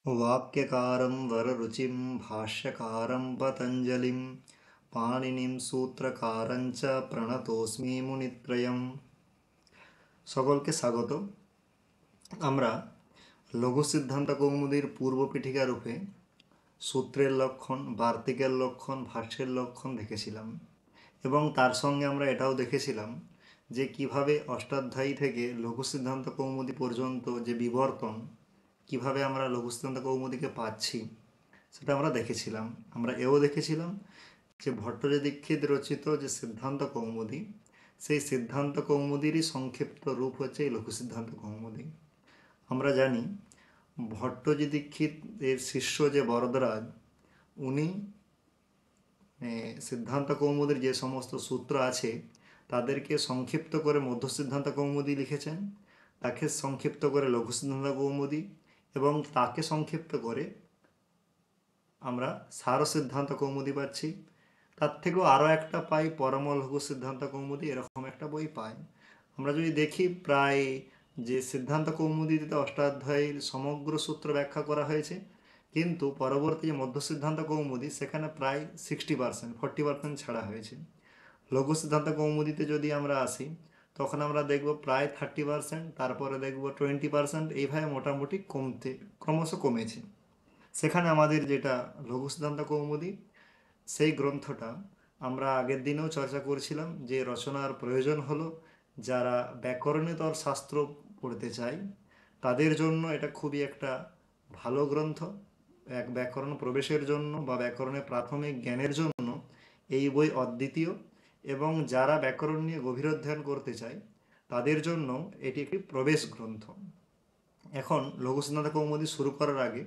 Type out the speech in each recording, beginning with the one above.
वाक्यकारं वररुचिं भाष्यकारं पतञ्जलिं पाणिनिं सूत्रकारं च प्रणतोऽस्मि मुनित्रयम्। সকলকে স্বাগত। আমরা লঘু সিদ্ধান্ত কৌমুদীর পূর্ব পীঠিকা রূপে সূত্রের লক্ষণ, বার্তিকের লক্ষণ, ভাষ্যের লক্ষণ দেখেছিলাম এবং তার সঙ্গে আমরা এটাও দেখেছিলাম যে কিভাবে অষ্টাধ্যায়ী থেকে লঘু সিদ্ধান্ত কৌমুদী পর্যন্ত যে বিবর্তন, কিভাবে আমরা লঘু সিদ্ধান্ত কৌমুদীকে পাচ্ছি সেটা আমরা দেখেছিলাম। আমরা এও দেখেছিলাম যে ভট্টরাজ দীক্ষিত রচিত যে সিদ্ধান্ত কৌমুদী, সেই সিদ্ধান্ত কৌমুদীরই সংক্ষিপ্ত রূপ হচ্ছে এই লঘু সিদ্ধান্ত কৌমুদী। আমরা জানি ভট্টজি দীক্ষিত এর শিষ্য যে বরদরাজ, উনি সিদ্ধান্ত কৌমুদীর যে সমস্ত সূত্র আছে তাদেরকে সংক্ষিপ্ত করে মধ্য সিদ্ধান্ত কৌমুদী লিখেছেন, তাকে সংক্ষিপ্ত করে লঘু সিদ্ধান্ত কৌমুদী এবং তাকে সংক্ষিপ্ত করে আমরা সার সিদ্ধান্ত কৌমুদী পাচ্ছি। তার থেকেও আরও একটা পাই পরম লঘু সিদ্ধান্ত কৌমুদী, এরকম একটা বই পাই। আমরা যদি দেখি প্রায় যে সিদ্ধান্ত কৌমুদীতে অষ্টাধ্যায়ীর সমগ্র সূত্র ব্যাখ্যা করা হয়েছে, কিন্তু পরবর্তী যে মধ্য সিদ্ধান্ত কৌমুদী সেখানে প্রায় 60%, 40% ছাড়া হয়েছে। লঘু সিদ্ধান্ত কৌমুদীতে যদি আমরা আসি তখন আমরা দেখব প্রায় 30%, তারপরে দেখব 20%, এইভাবে মোটামুটি ক্রমশ কমেছে। সেখানে আমাদের যেটা লঘু সিদ্ধান্ত কৌমুদী, সেই গ্রন্থটা আমরা আগের দিনেও চর্চা করেছিলাম যে রচনার প্রয়োজন হলো যারা ব্যাকরণেতর শাস্ত্র পড়তে চায় তাদের জন্য এটা খুবই একটা ভালো গ্রন্থ। এক ব্যাকরণ প্রবেশের জন্য বা ব্যাকরণের প্রাথমিক জ্ঞানের জন্য এই বই অদ্বিতীয়, এবং যারা ব্যাকরণ নিয়ে গভীর অধ্যয়ন করতে চায় তাদের জন্য এটি একটি প্রবেশ গ্রন্থ। এখন লঘু সিদ্ধান্ত কৌমুদী শুরু করার আগে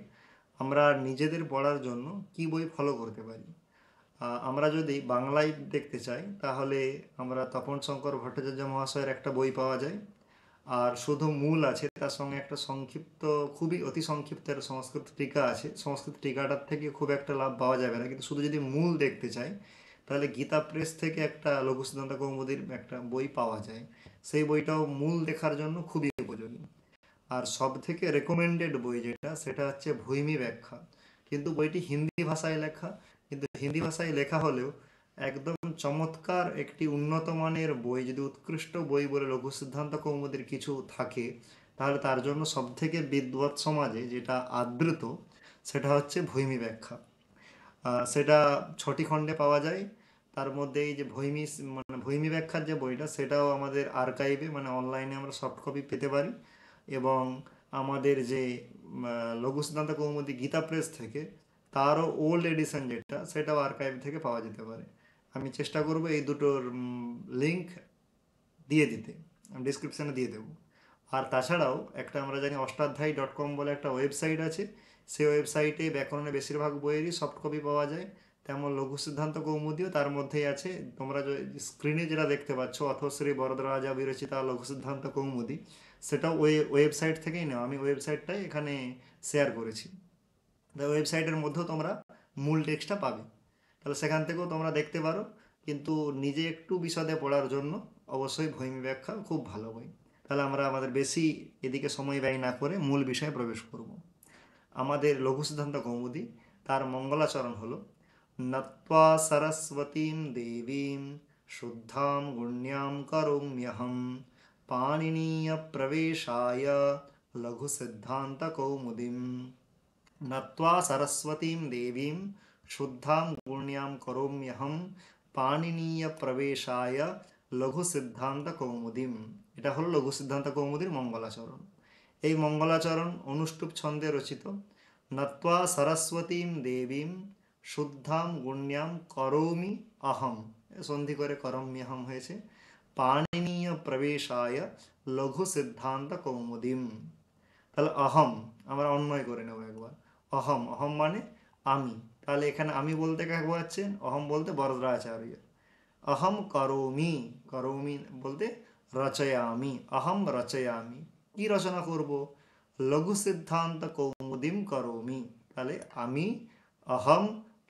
আমরা নিজেদের পড়ার জন্য কি বই ফলো করতে পারি। আমরা যদি বাংলায় দেখতে চাই তাহলে আমরা তপন শঙ্কর ভট্টাচার্য মহাশয়ের একটা বই পাওয়া যায়, আর শুধু মূল আছে, তার সঙ্গে একটা সংক্ষিপ্ত, খুবই অতি সংক্ষিপ্ত একটা সংস্কৃত টিকা আছে। সংস্কৃত টিকাটার থেকে খুব একটা লাভ পাওয়া যাবে না, কিন্তু শুধু যদি মূল দেখতে চাই তাহলে গীতা প্রেস থেকে একটা লঘু সিদ্ধান্ত কৌমুদীর একটা বই পাওয়া যায়। সেই বইটাও মূল দেখার জন্য খুবই উপযোগী। আর সব থেকে রেকমেন্ডেড বই যেটা, সেটা হচ্ছে ভূমি ব্যাখ্যা। কিন্তু বইটি হিন্দি ভাষায় লেখা, কিন্তু হিন্দি ভাষায় লেখা হলেও একদম চমৎকার একটি উন্নত মানের বই। যদি উৎকৃষ্ট বই বলে লঘু সিদ্ধান্ত কৌমুদীর কিছু থাকে তাহলে তার জন্য সব থেকে বিদ্বৎ সমাজে যেটা আদৃত সেটা হচ্ছে ভূমি ব্যাখ্যা। সেটা 6টি খণ্ডে পাওয়া যায়। তার মধ্যে এই যে ভূমি ব্যাখ্যার যে বইটা, সেটাও আমাদের আর্কাইভে মানে অনলাইনে আমরা সফট কপি পেতে পারি, এবং আমাদের যে লঘু সিদ্ধান্ত কৌমুদী গীতা প্রেস থেকে তারও ওল্ড এডিশন যেটা, সেটাও আর্কাইভ থেকে পাওয়া যেতে পারে। আমি চেষ্টা করব এই দুটোর লিঙ্ক দিয়ে দিতে, আমি ডিসক্রিপশানে দিয়ে দেবো। আর তাছাড়াও একটা আমরা জানি অষ্টাধ্যায়ী.com বলে একটা ওয়েবসাইট আছে, সেই ওয়েবসাইটে ব্যাকরণের বেশিরভাগ বইয়েরই সফট কপি পাওয়া যায়। তেমন লঘু সিদ্ধান্ত কৌমুদীও তার মধ্যেই আছে। তোমরা স্ক্রিনে যেটা দেখতে পাচ্ছ অথশ্রী বরদরাজা বিরচিতা লঘু সিদ্ধান্ত কৌমুদী, সেটাও ওই ওয়েবসাইট থেকেই নেওয়া। আমি ওয়েবসাইটটাই এখানে শেয়ার করেছি। ওয়েবসাইটের মধ্যেও তোমরা মূল টেক্সটটা পাবে, তাহলে সেখান থেকেও তোমরা দেখতে পারো। কিন্তু নিজে একটু বিশদে পড়ার জন্য অবশ্যই ভূমি ব্যাখ্যা খুব ভালো বই। তাহলে আমরা আমাদের বেশি এদিকে সময় ব্যয় না করে মূল বিষয়ে প্রবেশ করব। আমাদের লঘু সিদ্ধান্ত কৌমুদী, তার মঙ্গলাচরণ হলো নত্বা সরস্বতীম দেবীম শুদ্ধাম গুণ্যাম করোম্যহম পাণিনীয় প্রবেশায় লঘু সিদ্ধান্ত কৌমুদীম। নত্বা সরস্বতীম দেবীম শুদ্ধাম গুণ্যাম করোম্যহম পাণিনীয় প্রবেশায় লঘু সিদ্ধান্ত কৌমুদীম। এটা হলো লঘু সিদ্ধান্ত কৌমুদীর মঙ্গলাচরণ। এই মঙ্গলাচরণ অনুষ্টুপ ছন্দে রচিত। নত্বা সরস্বতীম দেবীম শুদ্ধাম গুণ্যাম করৌমি অহম, সন্ধি করে করম্যহম হয়েছে, পাণিনীয় প্রবেশায় লঘু সিদ্ধান্ত কৌমুদীম। তাহলে অহম আমরা অন্বয় করে নেব একবার। অহম, অহম মানে আমি। তাহলে এখানে আমি বলতে কাকে বোঝাচ্ছেন? অহম বলতে বরদরাচার্য। অহম করৌমি, করৌমি বলতে রচয়ামি, অহম রচয়ামি। কি রচনা করব? লঘু সিদ্ধান্ত কৌমুদীম করৌমি। তাহলে আমি অহম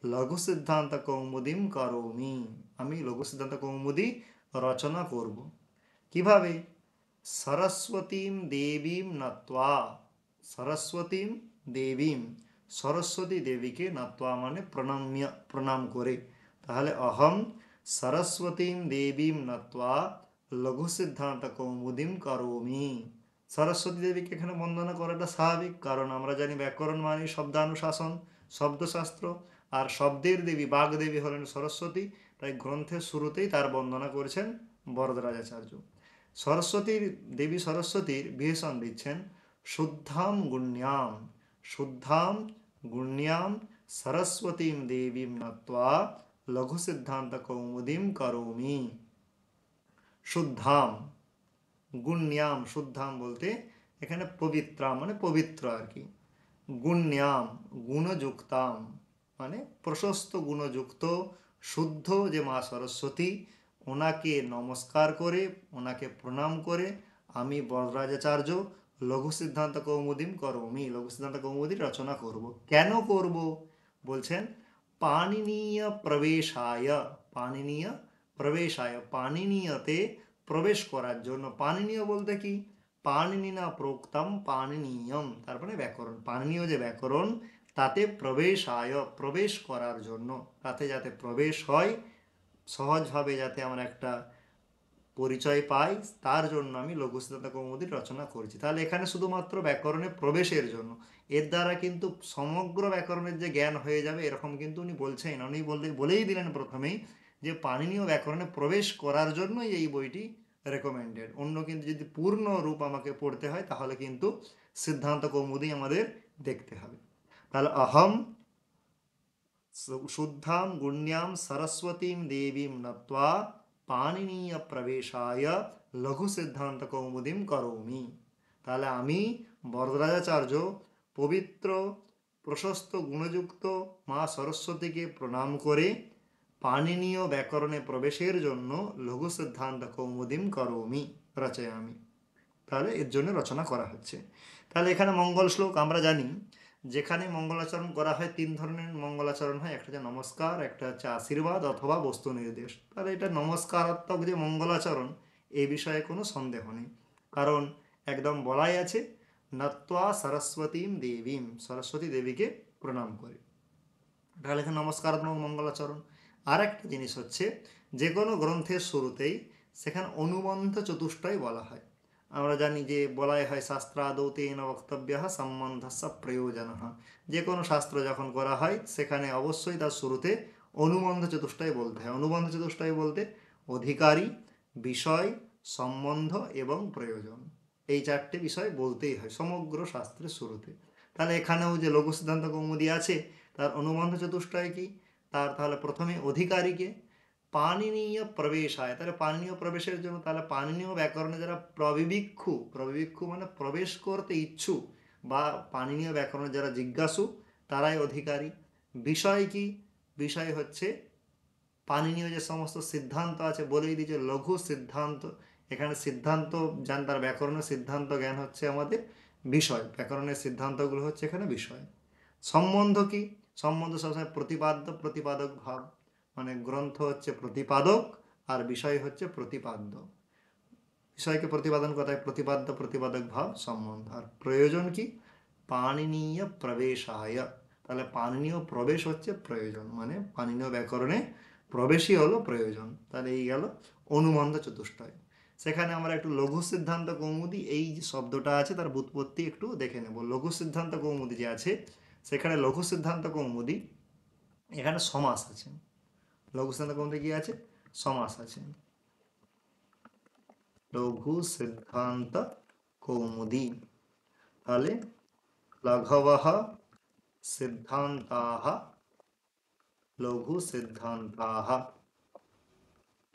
লঘু সিদ্ধান্ত কৌমুদীম করৌমি, আমি লঘু সিদ্ধান্ত কৌমুদী রচনা করব। কিভাবে? সরস্বতীম দেবীম নত্বা, সরস্বতীম দেবীম, সরস্বতী দেবীকে নাত্বা মানে প্রণাম করে। তাহলে অহম সরস্বতীম দেবীম নাত্বা লঘু সিদ্ধান্ত কৌমুদীম করোমি। সরস্বতী দেবীকে এখানে বন্দনা করাটা স্বাভাবিক, কারণ আমরা জানি ব্যাকরণ মানে শব্দানুশাসন, শব্দশাস্ত্র, আর শব্দের দেবী বাগদেবী হলেন সরস্বতী। তাই গ্রন্থের শুরুতেই তার বন্দনা করেছেন বরদরাজাচার্য। সরস্বতীর দেবী সরস্বতীর বিশেষণ দিচ্ছেন শুদ্ধাম গুণ্যাম, শুদ্ধাম গুণ্যাম সরস্বতীম দেবীম নত্বা লঘু সিদ্ধান্ত কৌমুদীম করোমি। শুদ্ধাম গুণ্যাম, শুদ্ধাম বলতে এখানে পবিত্রাম মানে পবিত্র আর কি। গুণ্যাম গুণযুক্তাম মানে প্রশস্ত গুণযুক্ত শুদ্ধ যে মা সরস্বতী, ওনাকে নমস্কার করে, ওনাকে প্রণাম করে আমি বররাজাচার্য লঘু সিদ্ধান্ত কৌমুদীম করমি, লঘু সিদ্ধান্ত কৌমুদী রচনা করব। কেন করব বলছেন, পাণিনীয় প্রবেশায়, পাণিনীয় প্রবেশায়, পাণিনীয়তে প্রবেশ করার জন্য। পাণিনীয় বলতে কি, পাণিনিনা প্রোক্তম পাণিনীয়ম, তারপরে ব্যাকরণ, পাণিনীয় যে ব্যাকরণ তাতে প্রবেশায় প্রবেশ করার জন্য, তাতে যাতে প্রবেশ হয়, সহজভাবে যাতে আমরা একটা পরিচয় পাই, তার জন্য আমি লঘু সিদ্ধান্ত কৌমুদী রচনা করছি। তাহলে এখানে শুধুমাত্র ব্যাকরণে প্রবেশের জন্য, এর দ্বারা কিন্তু সমগ্র ব্যাকরণের যে জ্ঞান হয়ে যাবে এরকম কিন্তু উনি বলছেন না। উনি বলেই দিলেন প্রথমেই যে পাণিনীয় ব্যাকরণে প্রবেশ করার জন্যই এই বইটি রেকমেন্ডেড। অন্য কিন্তু যদি পূর্ণ রূপ আমাকে পড়তে হয় তাহলে কিন্তু সিদ্ধান্ত কৌমুদী আমাদের দেখতে হবে। তাহলে অহম শুদ্ধাম গুণ্যাম সরস্বতীম দেবীম নত্বা পাণিনীয় প্রবেশায় লঘু সিদ্ধান্ত কৌমুদীম করোমি। তাহলে আমি বরদরাজাচার্য পবিত্র প্রশস্ত গুণযুক্ত মা সরস্বতীকে প্রণাম করে পাণিনীয় ব্যাকরণে প্রবেশের জন্য লঘু সিদ্ধান্ত কৌমুদীম করোমি রচয়ামি। তাহলে এর জন্য রচনা করা হচ্ছে। তাহলে এখানে মঙ্গল শ্লোক আমরা জানি, যেখানে মঙ্গলাচরণ করা হয় তিন ধরনের মঙ্গলাচরণ হয়, একটা হচ্ছে নমস্কার, একটা হচ্ছে আশীর্বাদ অথবা বস্তু নির্দেশ। তাহলে এটা নমস্কারাত্মক যে মঙ্গলাচরণ, এই বিষয়ে কোনো সন্দেহ নেই, কারণ একদম বলাই আছে নত্বা সরস্বতীম দেবীম, সরস্বতী দেবীকে প্রণাম করে। তাহলে এখানে নমস্কারাত্মক মঙ্গলাচরণ। আর একটা জিনিস হচ্ছে, যে কোনো গ্রন্থের শুরুতেই সেখানে অনুবন্ধ চতুষ্টয় বলা হয়। আমরা জানি যে বলাই হয় শাস্ত্রাদৌ তেন বক্তব্য সম্বন্ধস্য প্রয়োজন। যে কোনো শাস্ত্র যখন করা হয় সেখানে অবশ্যই তার শুরুতে অনুবন্ধ চতুষ্টয় বলতে হয়। অনুবন্ধ চতুষ্টয় বলতে অধিকারী, বিষয়, সম্বন্ধ এবং প্রয়োজন, এই চারটে বিষয় বলতেই হয় সমগ্র শাস্ত্রের শুরুতে। তাহলে এখানেও যে লঘু সিদ্ধান্ত কৌমুদী আছে তার অনুবন্ধ চতুষ্টয় কি, তার তাহলে প্রথমে অধিকারীকে পাণিনীয় প্রবেশায়, তাহলে পাণিনীয় প্রবেশের জন্য তাহলে পাণিনীয় ব্যাকরণে যারা প্রবিভিক্ষু, প্রবিভিক্ষু মানে প্রবেশ করতে ইচ্ছুক, বা পাণিনীয় ব্যাকরণে যারা জিজ্ঞাসু তারাই অধিকারী। বিষয় কি, বিষয় হচ্ছে পাণিনীয় যে সমস্ত সিদ্ধান্ত আছে, বলেই দিয়েছে লঘু সিদ্ধান্ত। এখানে সিদ্ধান্ত যান, তার ব্যাকরণের সিদ্ধান্ত জ্ঞান হচ্ছে আমাদের বিষয়, ব্যাকরণের সিদ্ধান্তগুলো হচ্ছে এখানে বিষয়। সম্বন্ধ কি, সম্বন্ধ সবসময় প্রতিপাদ্য প্রতিপাদক ভাব, মানে গ্রন্থ হচ্ছে প্রতিপাদক আর বিষয় হচ্ছে প্রতিপাদ্য। বিষয়কে প্রতিপাদন করায় প্রতিপাদ্য প্রতিপাদক ভাব সম্বন্ধ। আর প্রয়োজন কি, পাণিনীয় প্রবেশায়, তাহলে পাণিনীয় প্রবেশ হচ্ছে প্রয়োজন, মানে পাণিনীয় ব্যাকরণে প্রবেশই হলো প্রয়োজন। তাহলে এই গেল অনুবন্ধ চতুষ্টয়। সেখানে আমরা একটু লঘু সিদ্ধান্ত কৌমুদী এই যে শব্দটা আছে তার ব্যুৎপত্তি একটু দেখে নেব। লঘু সিদ্ধান্ত কৌমুদী যে আছে সেখানে লঘু সিদ্ধান্ত কৌমুদী, এখানে সমাস আছে। লঘু সিদ্ধান্ত কৌমুদী কি আছে, সমাস আছে। লঘু সিদ্ধান্ত কৌমুদী, তাহলে লঘবঃ সিদ্ধান্তাঃ, লঘু সিদ্ধান্তাঃ,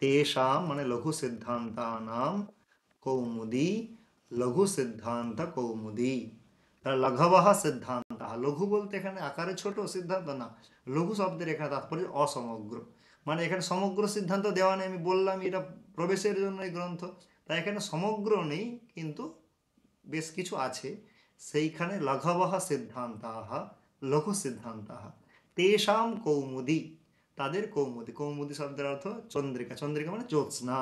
তেষাম মানে লঘু সিদ্ধান্তানাম কৌমুদী লঘু সিদ্ধান্ত কৌমুদী। তাহলে লঘবঃ সিদ্ধান্তাঃ, লঘু বলতে এখানে আকারে ছোট, সিদ্ধান্ত না, লঘু শব্দের এখানে তাৎপর্য অসমগ্র, মানে এখানে সমগ্র সিদ্ধান্ত দেওয়া নেই। আমি বললাম এটা প্রবেশের জন্য এই গ্রন্থ, তাই এখানে সমগ্র নেই, কিন্তু বেশ কিছু আছে। সেইখানে লঘবঃ সিদ্ধান্তাঃ লঘু সিদ্ধান্তাঃ তেষাম কৌমুদী, তাদের কৌমুদী, কৌমুদী শব্দের অর্থ চন্দ্রিকা, চন্দ্রিকা মানে জ্যোৎস্না।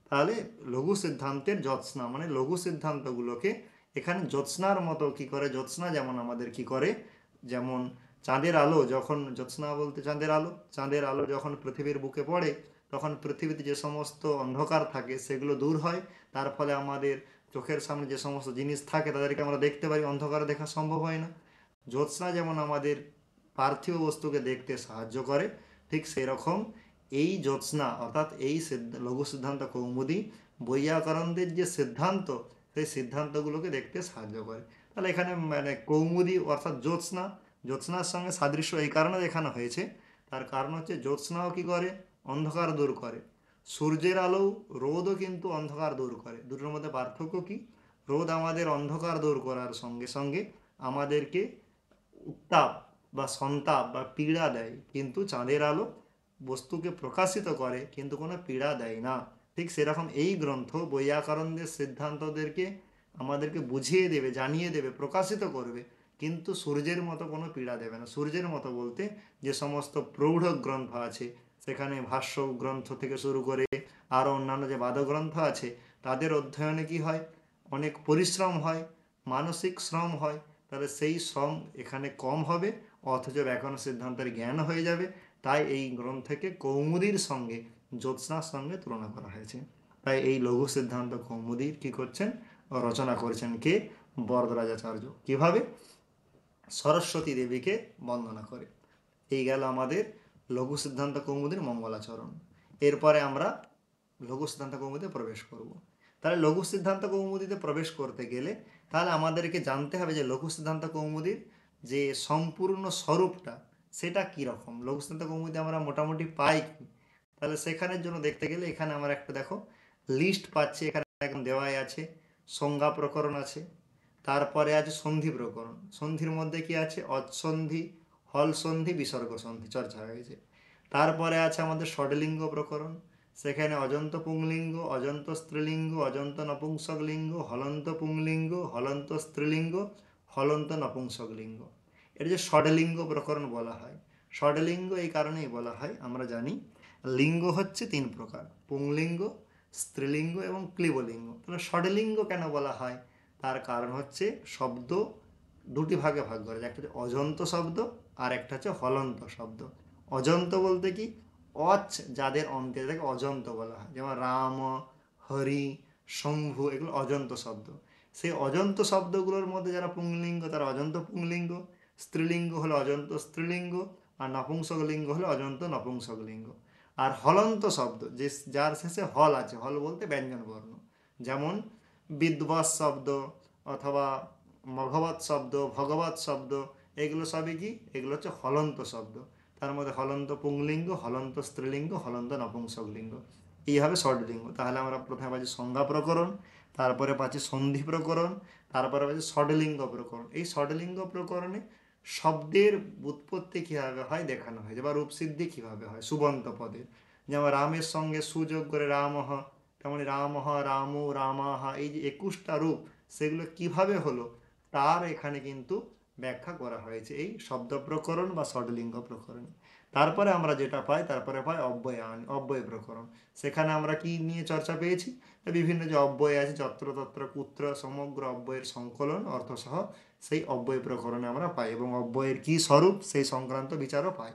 তাহলে লঘু সিদ্ধান্তের জ্যোৎস্না মানে লঘু সিদ্ধান্তগুলোকে এখানে জ্যোৎস্নার মতো কি করে, জ্যোৎস্না যেমন আমাদের কি করে, যেমন চাঁদের আলো যখন, জ্যোৎস্না বলতে চাঁদের আলো যখন পৃথিবীর বুকে পড়ে তখন পৃথিবীতে যে সমস্ত অন্ধকার থাকে সেগুলো দূর হয়, তার ফলে আমাদের চোখের সামনে যে সমস্ত জিনিস থাকে তাদেরকে আমরা দেখতে পারি, অন্ধকারে দেখা সম্ভব হয় না। জ্যোৎস্না যেমন আমাদের পার্থিব বস্তুকে দেখতে সাহায্য করে, ঠিক সেই রকম এই জ্যোৎস্না অর্থাৎ এই লঘু সিদ্ধান্ত কৌমুদী বৈয়াকরণদের যে সিদ্ধান্ত, সেই সিদ্ধান্তগুলোকে দেখতে সাহায্য করে। তাহলে এখানে মানে কৌমুদী অর্থাৎ জ্যোৎস্না, জ্যোৎস্নার সঙ্গে সাদৃশ্য এই কারণে দেখানো হয়েছে, তার কারণ হচ্ছে জ্যোৎস্নাও কী করে, অন্ধকার দূর করে। সূর্যের আলো, রোদও কিন্তু অন্ধকার দূর করে। দুটোর মধ্যে পার্থক্য কি? রোদ আমাদের অন্ধকার দূর করার সঙ্গে সঙ্গে আমাদেরকে উত্তাপ বা সন্তাপ বা পীড়া দেয়, কিন্তু চাঁদের আলো বস্তুকে প্রকাশিত করে কিন্তু কোনো পীড়া দেয় না। ঠিক সেরকম এই গ্রন্থ বৈয়াকরণদের সিদ্ধান্তদেরকে আমাদেরকে বুঝিয়ে দেবে, জানিয়ে দেবে, প্রকাশিত করবে, কিন্তু সূর্যের মতো কোনো পীড়া দেবে না। সূর্যের মতো বলতে যে সমস্ত প্রৌঢ় গ্রন্থ আছে, সেখানে ভাষ্য গ্রন্থ থেকে শুরু করে আরও অন্যান্য যে বাদগ্রন্থ আছে, তাদের অধ্যয়নে কি হয়, অনেক পরিশ্রম হয়, মানসিক শ্রম হয়। তাহলে সেই শ্রম এখানে কম হবে, অথচ ব্যাকরণ সিদ্ধান্তের জ্ঞান হয়ে যাবে। তাই এই গ্রন্থকে কৌমুদীর সঙ্গে, জ্যোৎস্নার সঙ্গে তুলনা করা হয়েছে। তাই এই লঘু সিদ্ধান্ত কৌমুদীর কি করছেন, রচনা করেছেন কে? বরদরাজাচার্য। কিভাবে? সরস্বতী দেবীকে বন্দনা করে। এই গেল আমাদের লঘু সিদ্ধান্ত কৌমুদীর মঙ্গলাচরণ। এরপরে আমরা লঘু সিদ্ধান্ত কৌমুদীতে প্রবেশ করব। তাহলে লঘু সিদ্ধান্ত কৌমুদীতে প্রবেশ করতে গেলে তাহলে আমাদেরকে জানতে হবে যে লঘু সিদ্ধান্ত কৌমুদীর যে সম্পূর্ণ স্বরূপটা সেটা কীরকম, লঘু সিদ্ধান্ত কৌমুদী আমরা মোটামুটি পাই কি। তাহলে সেখানের জন্য দেখতে গেলে এখানে আমরা একটা দেখো লিস্ট পাচ্ছি, এখানে এখন দেওয়াই আছে। সংজ্ঞা প্রকরণ আছে, তারপরে আছে সন্ধি প্রকরণ। সন্ধির মধ্যে কি আছে? অৎসন্ধি, হল সন্ধি, বিসর্গ সন্ধি চর্চা হয়েছে। তারপরে আছে আমাদের ষডলিঙ্গ প্রকরণ, সেখানে অজন্ত পুংলিঙ্গ, অজন্ত স্ত্রীলিঙ্গ, অজন্ত নপুংসকলিঙ্গ, হলন্ত পুংলিঙ্গ, হলন্ত স্ত্রীলিঙ্গ, হলন্ত নপুংসকলিঙ্গ। এটা যে ষডলিঙ্গ প্রকরণ বলা হয়, ষডলিঙ্গ এই কারণেই বলা হয়, আমরা জানি লিঙ্গ হচ্ছে তিন প্রকার, পুংলিঙ্গ, স্ত্রীলিঙ্গ এবং ক্লীবলিঙ্গ। তাহলে ষডলিঙ্গ কেন বলা হয়? তার কারণ হচ্ছে শব্দ দুটি ভাগে ভাগ করা যায়, একটা হচ্ছে অজন্ত শব্দ আর একটা হচ্ছে হলন্ত শব্দ। অজন্ত বলতে কি, অচ যাদের অন্তে থাকে অজন্ত বলা হয়, যেমন রাম, হরি, শম্ভু, এগুলো অজন্ত শব্দ। সেই অজন্ত শব্দগুলোর মধ্যে যারা পুংলিঙ্গ তারা অজন্ত পুংলিঙ্গ, স্ত্রীলিঙ্গ হলো অজন্ত স্ত্রীলিঙ্গ, আর নপুংসকলিঙ্গ হলো অজন্ত নপুংসকলিঙ্গ। আর হলন্ত শব্দ যে যার শেষে হল আছে, হল বলতে ব্যঞ্জন বর্ণ, যেমন বিদ্বাস শব্দ অথবা মঘবৎ শব্দ, ভগবৎ শব্দ, এগুলো সবই কি, এগুলো হচ্ছে হলন্ত শব্দ। তার মধ্যে হলন্ত পুংলিঙ্গ, হলন্ত স্ত্রীলিঙ্গ, হলন্ত নপুংসকলিঙ্গ, এইভাবে ষডলিঙ্গ। তাহলে আমরা প্রথমে পাচ্ছি সংজ্ঞা প্রকরণ, তারপরে পাচ্ছি সন্ধি প্রকরণ, তারপরে পাচ্ছি ষডলিঙ্গ প্রকরণ। এই ষডলিঙ্গ প্রকরণে শব্দের উৎপত্তি কীভাবে হয় দেখানো হয়েছে, বা রূপসিদ্ধি কীভাবে হয় সুবন্ত পদের। যেমন রামের সঙ্গে সুযোগ করে রামহ, তেমনি রামহ, রামু, রামাহা, এই যে 21টা রূপ সেগুলো কিভাবে হলো তার এখানে কিন্তু ব্যাখ্যা করা হয়েছে এই শব্দ প্রকরণ বা ষডলিঙ্গ প্রকরণে। তারপরে আমরা যেটা পাই, তারপরে পাই অব্যয়ান, অব্যয় প্রকরণ। সেখানে আমরা কি নিয়ে চর্চা পেয়েছি, বিভিন্ন যে অব্যয় আছে যত্র তত্র কুত্র, সমগ্র অব্যয়ের সংকলন অর্থসহ সেই অব্যয় প্রকরণে আমরা পাই, এবং অব্যয়ের কি স্বরূপ সেই সংক্রান্ত বিচারও পাই।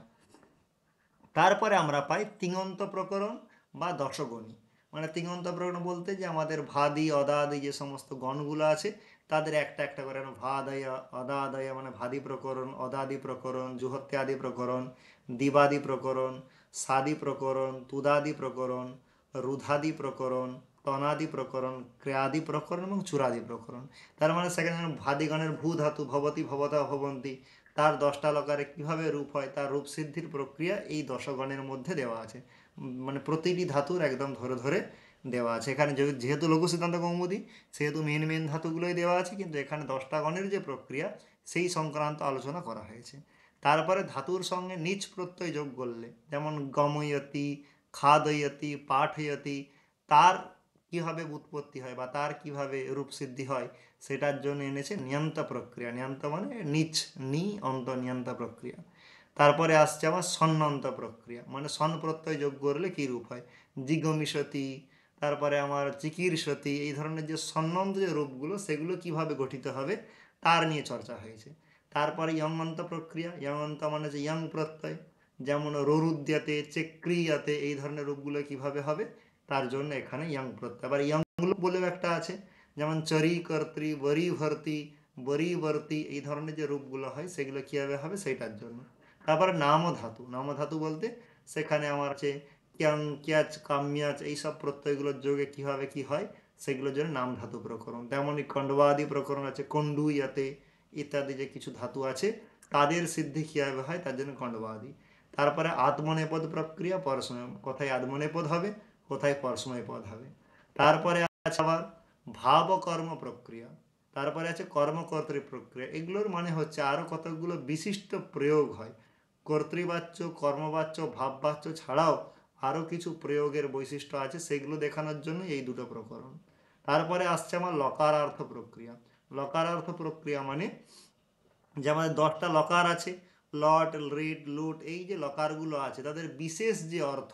তারপরে আমরা পাই তিঙন্ত প্রকরণ বা দশগণী। মানে তিঙন্ত প্রকরণ বলতে যে আমাদের ভাদি অদাদি যে সমস্ত গণগুলো আছে তাদের একটা একটা করে ভাদায় অদাদয়, মানে ভাদি প্রকরণ, অদাদি প্রকরণ, জুহত্যাদি প্রকরণ, দিবাদি প্রকরণ, সাদি প্রকরণ, তুদাদি প্রকরণ, রুধাদি প্রকরণ, তনাদি প্রকরণ, ক্রিয়াদি প্রকরণ এবং চূড়াদি প্রকরণ। তার মানে সেখানে ভাদিগণের ভূ ধাতু ভবতি, ভবতা, ভবন্তি, তার 10টা লকারে কীভাবে রূপ হয় তার রূপ সিদ্ধির প্রক্রিয়া এই দশগণের মধ্যে দেওয়া আছে। মানে প্রতিটি ধাতুর একদম ধরে ধরে দেওয়া আছে। এখানে যেহেতু লঘু সিদ্ধান্ত কৌমুদী সেহেতু মেন মেন ধাতুগুলোই দেওয়া আছে, কিন্তু এখানে 10টা গণের যে প্রক্রিয়া সেই সংক্রান্ত আলোচনা করা হয়েছে। তারপরে ধাতুর সঙ্গে নিচ প্রত্যয় যোগ করলে, যেমন গময়তি, খাদয়তি, পাঠয়তি, তার কীভাবে উৎপত্তি হয় বা তার কিভাবে রূপসিদ্ধি হয় সেটার জন্য এনেছে নিয়ন্ত প্রক্রিয়া। নিয়ন্ত মানে নিচ, নি অন্ত, নিয়ন্ত প্রক্রিয়া। তারপরে আসছে আমার সন্নন্ত প্রক্রিয়া, মানে সন প্রত্যয় যোগ করলে কী রূপ হয়, জিগমিষতি, তারপরে আমার চিকিৎসতি, এই ধরনের যে সন্বন্ধ যে রূপগুলো সেগুলো কিভাবে গঠিত হবে তার নিয়ে চর্চা হয়েছে। তারপরে ইয়ঙন্ত প্রক্রিয়া, ইয়ঙন্ত মানে যে ইয়ং প্রত্যয়, যেমন ররুদ্যাতে, চেক্রিয়াতে, এই ধরনের রূপগুলো কিভাবে হবে তার জন্য এখানে ইয়ং প্রত্যয়। আবার ইয়ংগুলো বলেও একটা আছে, যেমন চরি কর্তৃ, বরি ভর্তি, বরিবর্তী, এই ধরনের যে রূপগুলো হয় সেগুলো কীভাবে হবে সেইটার জন্য। তারপরে নাম ধাতু, নাম ধাতু বলতে সেখানে আমার আছে ক্যাং, ক্যাচ, কাম্যাচ, এইসব প্রত্যয়গুলোর যোগে কীভাবে কি হয় সেগুলোর জন্য নাম ধাতু প্রকরণ। তেমনই খণ্ডবাদী প্রকরণ আছে, কণ্ডু ইয়াতে ইত্যাদি যে কিছু ধাতু আছে তাদের সিদ্ধি কীভাবে হয় তার জন্য খণ্ডবাদী। তারপরে আত্মনেপদ প্রক্রিয়া, পরসময়, কোথায় আত্মনেপদ হবে কোথায় পরসময় পদ হবে। তারপরে আছে আবার ভাবকর্ম প্রক্রিয়া, তারপরে আছে কর্মকর্তৃ প্রক্রিয়া। এগুলোর মানে হচ্ছে আরও কতগুলো বিশিষ্ট প্রয়োগ হয়, কর্তৃবাচ্য, কর্মবাচ্য, ভাববাচ্য ছাড়াও আরও কিছু প্রয়োগের বৈশিষ্ট্য আছে, সেগুলো দেখানোর জন্য এই দুটো প্রকরণ। তারপরে আসছে আমার লকারার্থ প্রক্রিয়া। লকারার্থ প্রক্রিয়া মানে যে আমাদের 10টা লকার আছে, লট, রিড, লুট, এই যে লকারগুলো আছে তাদের বিশেষ যে অর্থ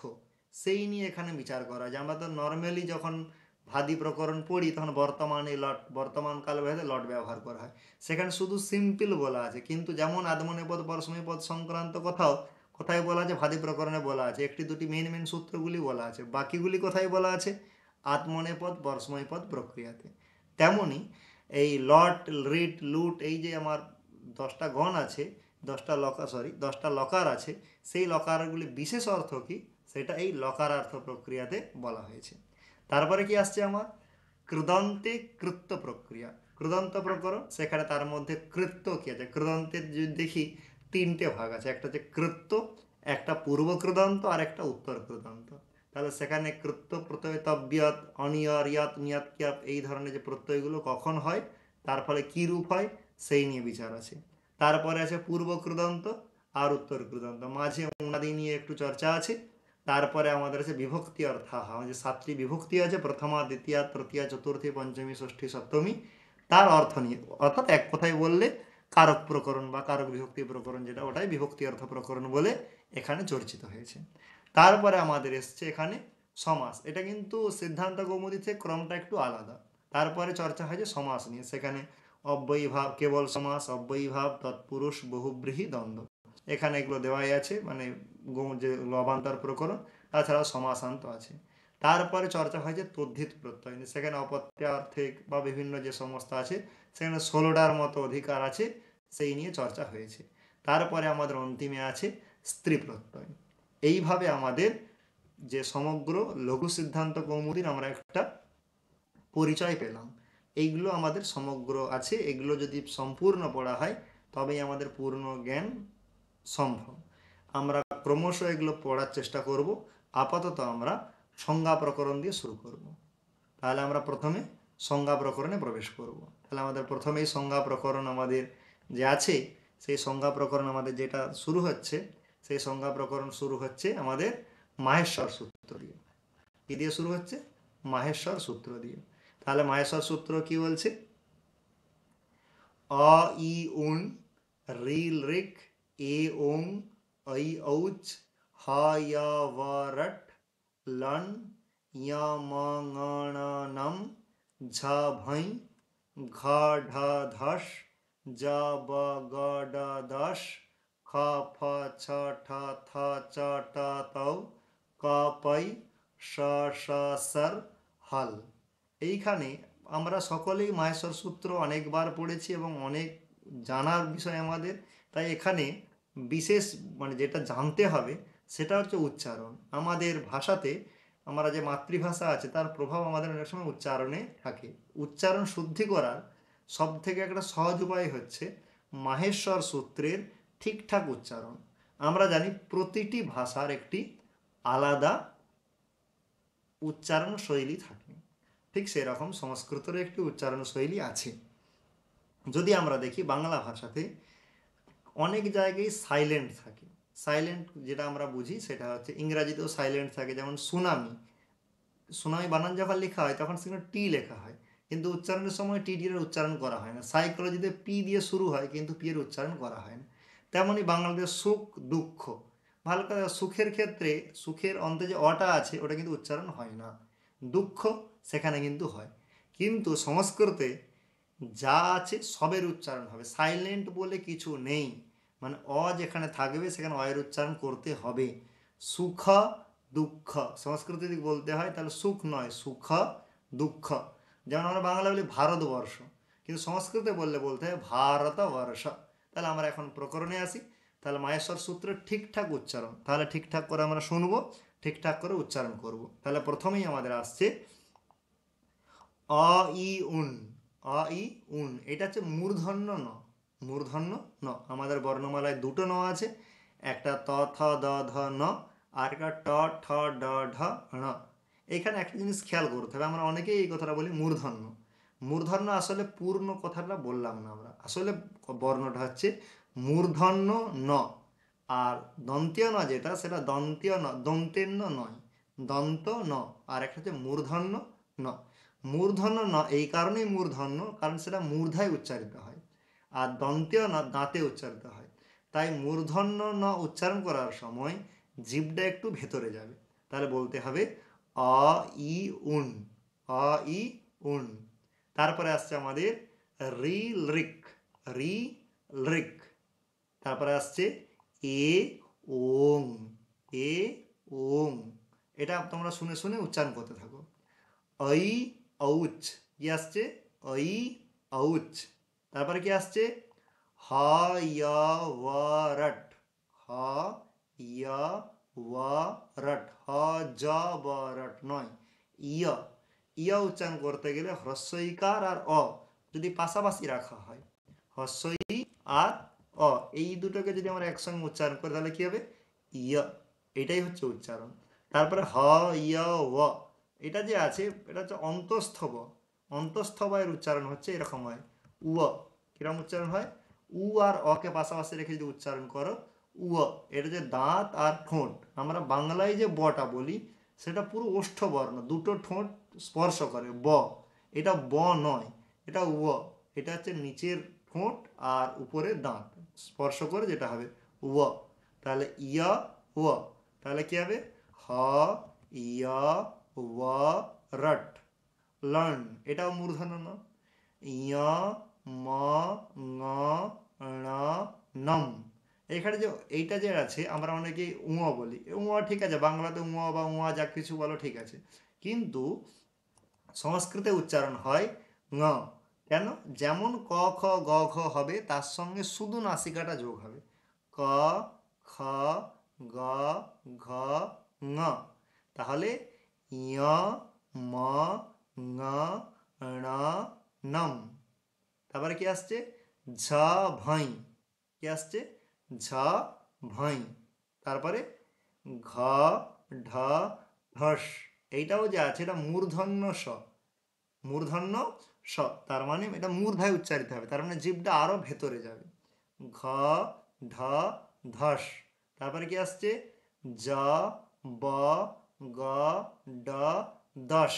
সেই নিয়ে এখানে বিচার করা যায়। আমরা তো নর্মালি যখন ভাদি প্রকরণ পড়ি তখন বর্তমানে লট, বর্তমান কাল ভেদে লট ব্যবহার করা হয়, সেখানে শুধু সিম্পল বলা আছে। কিন্তু যেমন আদমনেপদ, পরসময়পদ সংক্রান্ত কথাও কোথায় বলা আছে, ভাদি প্রকরণে বলা আছে, একটি দুটি মেন মেন সূত্রগুলি বলা আছে, বাকিগুলি কোথায় বলা আছে, আত্মনেপদ, পরসময়পদ প্রক্রিয়াতে। তেমনি এই লট, রিড, লুট, এই যে আমার 10টা গণ আছে, 10টা লকার আছে, সেই লকারগুলি বিশেষ অর্থ কি সেটা এই লকারার্থ প্রক্রিয়াতে বলা হয়েছে। তারপরে কি আসছে আমার কৃদন্তে কৃত্য প্রক্রিয়া, কৃদন্ত প্রকরণ। সেখানে তার মধ্যে কৃত্য কি আছে, কৃদন্তের যদি দেখি 3টে ভাগ আছে, একটা হচ্ছে কৃত্য, একটা পূর্ব কৃদন্ত আর একটা উত্তর কৃদন্ত। তাহলে সেখানে কৃত্য প্রত্যয় তব্যত, অনিয়র, ইয়ত, নিয়ত, ক্যাপ, এই ধরনের যে প্রত্যয়গুলো কখন হয় তার ফলে কী রূপ হয় সেই নিয়ে বিচার আছে। তারপরে আছে পূর্ব কৃদন্ত আর উত্তর কৃদন্ত, মাঝে উনাদি নিয়ে একটু চর্চা আছে। তারপরে আমাদের আছে বিভক্তি অর্থাৎ যে 7টি বিভক্তি আছে, প্রথমা, দ্বিতীয়া, তৃতীয়া, চতুর্থী, পঞ্চমী, ষষ্ঠী, সপ্তমী, তার অর্থ নিয়ে, অর্থাৎ এক কথায় বললে কারক প্রকরণ বা কারক বিভক্তি প্রকরণ যেটা, ওটাই বিভক্তি অর্থ প্রকরণ বলে এখানে চর্চিত হয়েছে। তারপরে আমাদের এসছে এখানে সমাস। এটা কিন্তু সিদ্ধান্ত কৌমুদী থেকে ক্রমটা একটু আলাদা। তারপরে চর্চা হয় যে সমাস নিয়ে, সেখানে অব্যয়ীভাব, কেবল সমাস, অব্যয়ীভাব, তৎপুরুষ, বহুব্রীহি, দ্বন্দ্ব, এখানে এগুলো দেওয়াই আছে, মানে যে লবান্তর প্রকরণ, তাছাড়াও সমাসান্ত আছে। তারপরে চর্চা হয় যে তদ্ধিত প্রত্যয় নিয়ে, সেখানে অপত্যার্থিক বা বিভিন্ন যে সমস্ত আছে সেখানে 16টার মতো অধিকার আছে, সেই নিয়ে চর্চা হয়েছে। তারপরে আমাদের অন্তিমে আছে স্ত্রী প্রত্যয়। এইভাবে আমাদের যে সমগ্র লঘু সিদ্ধান্ত কৌমুদীর আমরা একটা পরিচয় পেলাম। এইগুলো আমাদের সমগ্র আছে, এগুলো যদি সম্পূর্ণ পড়া হয় তবেই আমাদের পূর্ণ জ্ঞান সম্ভব। আমরা ক্রমশ এগুলো পড়ার চেষ্টা করব। আপাতত আমরা সংজ্ঞা প্রকরণ দিয়ে শুরু করব। তাহলে আমরা প্রথমে সংজ্ঞা প্রকরণে প্রবেশ করব। তাহলে আমাদের প্রথমেই সংজ্ঞা প্রকরণ আমাদের যে আছে, সেই সংজ্ঞা প্রকরণ আমাদের যেটা শুরু হচ্ছে, সেই সংজ্ঞা প্রকরণ শুরু হচ্ছে আমাদের মাহেশ্বর সূত্র দিয়ে। কি দিয়ে শুরু হচ্ছে? মাহেশ্বর সূত্র দিয়ে। তাহলে মাহেশ্বর সূত্র কি বলছে? অ ই উন, রিল রিক, এ ওং, ঐ ঔচ, হ ইয় ব রট, লন, ইয় ম ঙ ণ নম, ঝ ভৈ, ঘ ঢ ধস, জ ব গ ড দশ, খ ফ ছ ঠ থ চ ট তৌ, ক পৈ, স স সর, হল। এইখানে আমরা সকলেই মাহেশ্বর সূত্র অনেকবার পড়েছি এবং অনেক জানার বিষয় আমাদের। তাই এখানে বিশেষ মানে যেটা জানতে হবে সেটা হচ্ছে উচ্চারণ। আমাদের ভাষাতে আমরা যে মাতৃভাষা আছে তার প্রভাব আমাদের অনেক সময় উচ্চারণে থাকে। উচ্চারণ শুদ্ধি করার সব থেকে একটা সহজ উপায় হচ্ছে মাহেশ্বর সূত্রের ঠিকঠাক উচ্চারণ। আমরা জানি প্রতিটি ভাষার একটি আলাদা উচ্চারণ শৈলী থাকে, ঠিক সেরকম সংস্কৃতের একটি উচ্চারণ শৈলী আছে। যদি আমরা দেখি বাংলা ভাষাতে অনেক জায়গায় সাইলেন্ট থাকে। সাইলেন্ট যেটা আমরা বুঝি সেটা হচ্ছে ইংরাজিতেও সাইলেন্ট থাকে, যেমন সুনামি, সুনামি বানান যখন লেখা হয় তখন সেখানে টি লেখা হয়, কিন্তু উচ্চারণের সময় টি এর উচ্চারণ করা হয় না। সাইকোলজিতে পি দিয়ে শুরু হয় কিন্তু পি এর উচ্চারণ করা হয় না। তেমনই বাংলাতে সুখ, দুঃখ, ভালো করে সুখের ক্ষেত্রে সুখের অন্তে যে অটা আছে ওটা কিন্তু উচ্চারণ হয় না। দুঃখ সেখানে কিন্তু হয়। কিন্তু সংস্কৃতে যা আছে সবের উচ্চারণ হবে, সাইলেন্ট বলে কিছু নেই, মানে অ যেখানে থাকবে সেখানে অয়ের উচ্চারণ করতে হবে। সুখ দুঃখ সংস্কৃতে যদি বলতে হয় তাহলে সুখ নয়, সুখ দুঃখ। যেমন আমরা বাংলা বলি ভারতবর্ষ, কিন্তু সংস্কৃতে বলতে হয় ভারতবর্ষ। তাহলে আমরা এখন প্রকরণে আসি। তাহলে মাহেশ্বর সূত্রের ঠিকঠাক উচ্চারণ, তাহলে ঠিকঠাক করে আমরা শুনবো, ঠিকঠাক করে উচ্চারণ করব। তাহলে প্রথমেই আমাদের আসছে অ ই উন। অ ই উন এটা হচ্ছে মূর্ধন্য ন। মূর্ধন্য ন, আমাদের বর্ণমালায় দুটো ন আছে, একটা ত থ দ ধ ন, আর একটা ট ঠ ড ঢ ণ। এখানে একটা জিনিস খেয়াল করতে হবে, আমরা অনেকেই এই কথাটা বলি মূর্ধন্য। মূর্ধন্য আসলে পূর্ণ কথাটা বললাম না আমরা, আসলে বর্ণটা হচ্ছে মূর্ধন্য ন। আর দন্তীয় ন যেটা, সেটা দন্তীয় ন, দন্তেন্য নয়, দন্ত ন। আর একটা হচ্ছে মূর্ধন্য ন। মূর্ধন্য ন এই কারণেই মূর্ধন্য, কারণ সেটা মূর্ধায় উচ্চারিত হয়, আর দন্তীয় ন দাঁতে উচ্চারিত হয়। তাই মূর্ধন্য ন উচ্চারণ করার সময় জিভটা একটু ভেতরে যাবে। তাহলে বলতে হবে অ ই উন, অ ই উন। তারপরে আসছে আমাদের রি রিক, রি রিক। তারপরে আসছে এ ওং, এ ওং। এটা তোমরা শুনে শুনে উচ্চারণ করতে থাকো। ঐ ঔচ, কি আসছে? ঐ ঔচ। তারপরে কি আসছে? হ ইয় ওয় রট, হ ইয় ওয় রট, হ জ ব রট নয়, ইয়। ইয় উচ্চারণ করতে গেলে হ্রস্বইকার আর অ যদি পাশাপাশি রাখা হয়, হ্রস্বই আর অ এই দুটোকে যদি আমরা একসঙ্গে উচ্চারণ করি তাহলে কি হবে? ইয়। এটাই হচ্ছে উচ্চারণ। তারপরে হ ইয় ও, এটা যে আছে এটা হচ্ছে অন্তঃস্থ ব। অন্তঃস্থ ব এর উচ্চারণ হচ্ছে এরকম হয় উ। কিরকম উচ্চারণ হয়? উ আর অকে পাশাপাশি রেখে যদি উচ্চারণ করো উ। এটা যে দাঁত আর ঠোঁট, আমরা বাংলায় যে বটা বলি সেটা পুরো ওষ্ঠ বর্ণ, দুটো ঠোঁট স্পর্শ করে ব। এটা ব নয়, এটা উ। এটা হচ্ছে নিচের ঠোঁট আর উপরে দাঁত স্পর্শ করে যেটা হবে উ। তাহলে ইয় উ, তাহলে কি হবে? হ ইয় ওয় রট, লার্ন। এটাও মূর্ধন্য ন। ইয় ম ঙ ণ নম। এখানে যে এইটা যে আছে আমরা অনেকেই উঁ বলি, উঁ ঠিক আছে, বাংলাতে উঁ বা উঁ যা কিছু বলো ঠিক আছে, কিন্তু সংস্কৃতে উচ্চারণ হয় ঙ। কেন? যেমন ক খ গ ঘ হবে তার সঙ্গে শুধু নাসিকাটা যোগ হবে, ক খ গ ঘ ঙ। তাহলে ইয় ম ঙ ণ নম। তারপরে কি আসছে? ঝ ভাই, কি আসছে? ঝ ভাই। তারপরে ঘ ঢ ঢস। এইটাও যে আছে এটা মূর্ধন্য স, মূর্ধন্য স, তার মানে এটা মূর্ধায় উচ্চারিত হবে, তার মানে জিভটা আরো ভেতরে যাবে। ঘ ঢ ধস। তারপরে কি আসছে? জ ব গ ড দশ।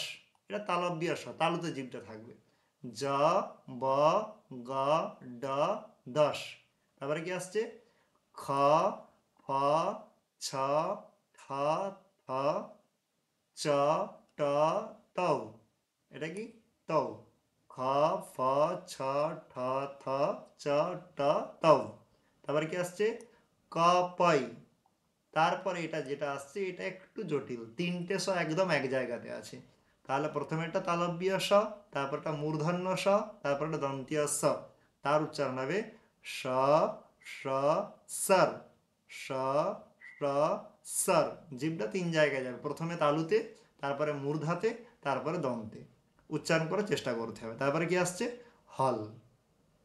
এটা তালব্য স, তালুতে জিভটা থাকবে। জ ব গ ড দশ। তারপরে কি আসছে? খ ফ ছ ঠ থ চ ট তৌ। এটা কি? তৌ। খ ফ ছ ঠ থ চ ট তৌ। তারপরে কি আসছে? ক পই। তারপরে এটা যেটা আসছে এটা একটু জটিল, তিনটে স একদম এক জায়গাতে আছে। তাহলে প্রথমে একটা তালব্য স, তারপর একটা মূর্ধন্য স, তারপর একটা দন্তীয় স। তার উচ্চারণ হবে স স সর, স স সর। জিভটা তিন জায়গায় যাবে, প্রথমে তালুতে, তারপরে মূর্ধাতে, তারপরে দন্তে। উচ্চারণ করার চেষ্টা করতে হবে। তারপরে কি আসছে? হল।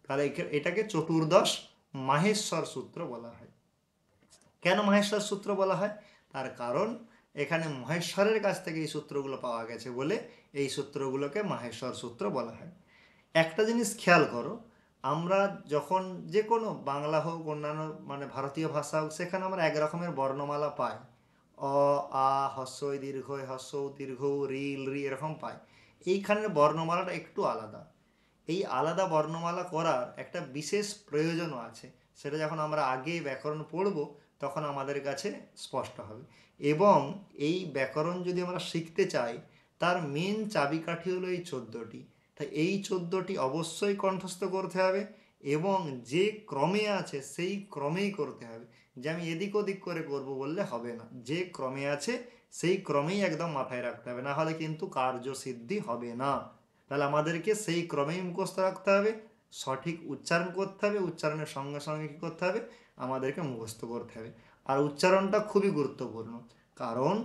তাহলে এটাকে চতুর্দশ মাহেশ্বর সূত্র বলা হয়। কেন মাহেশ্বর সূত্র বলা হয়? তার কারণ এখানে মহেশ্বরের কাছ থেকে এই সূত্রগুলো পাওয়া গেছে বলে এই সূত্রগুলোকে মাহেশ্বর সূত্র বলা হয়। একটা জিনিস খেয়াল করো, আমরা যখন যে কোনো বাংলা হোক অন্যান্য মানে ভারতীয় ভাষা হোক সেখানে আমরা এক রকমের বর্ণমালা পাই, অ আ হস্যই দীর্ঘই হস্য দীর্ঘ রি রি এরকম পাই। এইখানের বর্ণমালাটা একটু আলাদা। এই আলাদা বর্ণমালা করার একটা বিশেষ প্রয়োজনও আছে, সেটা যখন আমরা আগে ব্যাকরণ পড়ব তখন আমাদের কাছে স্পষ্ট হবে। এবং এই ব্যাকরণ যদি আমরা শিখতে চাই তার মেন চাবিকাঠি হলো এই 14টি। তাই এই 14টি অবশ্যই কণ্ঠস্থ করতে হবে এবং যে ক্রমে আছে সেই ক্রমেই করতে হবে। যে আমি এদিক ওদিক করে করব বললে হবে না, যে ক্রমে আছে সেই ক্রমেই একদম মাথায় রাখতে হবে, না হলে কিন্তু কার্যসিদ্ধি হবে না। তাহলে আমাদেরকে সেই ক্রমেই মুখস্থ রাখতে হবে, সঠিক উচ্চারণ করতে হবে, উচ্চারণের সঙ্গে সঙ্গে কী করতে হবে, আমাদেরকে মুখস্থ করতে হবে। আর উচ্চারণটা খুবই গুরুত্বপূর্ণ, কারণ